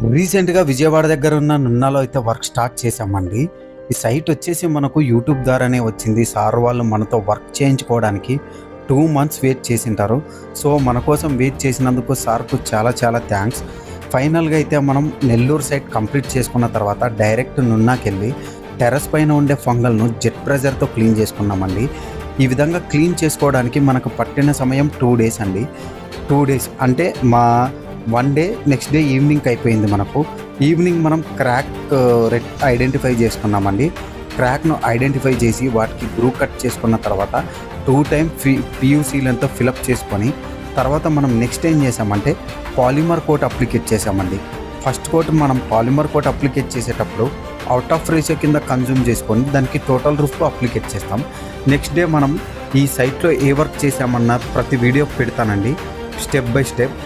రీసెంట్‌గా విజయవాడ దగ్గర ఉన్న నున్నాలో అయితే వర్క్ స్టార్ట్ చేశామండి. ఈ సైట్ వచ్చేసి మనకు యూట్యూబ్ ద్వారానే వచ్చింది. సార్ వాళ్ళు మనతో వర్క్ చేయించుకోవడానికి 2 మంత్స్ వెయిట్ చేసింటారు. సో, మన కోసం వెయిట్ చేసినందుకు సార్‌కు చాలా చాలా థాంక్స్. ఫైనల్‌గా అయితే మనం నెల్లూరు సైట్ కంప్లీట్ చేసుకున్న తర్వాత డైరెక్ట్ నున్నాకెళ్ళి టెర్రస్ పైన ఉండే ఫంగల్‌ను జెట్ ప్రెజర్‌తో క్లీన్ చేసుకున్నామండి. ఈ విధంగా క్లీన్ చేసుకోవడానికి మనకు పట్టిన సమయం 2 డేస్ అండి. 2 డేస్ అంటే వన్ డే నెక్స్ట్ డే ఈవినింగ్కి అయిపోయింది మనకు. ఈవినింగ్ మనం క్రాక్ ఐడెంటిఫై చేసుకున్నామండి. క్రాక్ను ఐడెంటిఫై చేసి వాటికి గ్రూ కట్ చేసుకున్న తర్వాత 2 టైమ్ పియూసీలతో ఫిలప్ చేసుకొని తర్వాత మనం నెక్స్ట్ ఏం చేసామంటే పాలిమర్ కోట్ అప్లికేట్ చేసామండి. ఫస్ట్ కోట్ మనం పాలిమర్ కోట్ అప్లికేట్ చేసేటప్పుడు అవుట్ ఆఫ్ రేషియో కింద కన్జ్యూమ్ చేసుకొని దానికి టోటల్ రూఫ్లో అప్లికేట్ చేస్తాం. నెక్స్ట్ డే మనం ఈ సైట్లో ఏ వర్క్ చేసామన్న ప్రతి వీడియో పెడతానండి, స్టెప్ బై స్టెప్.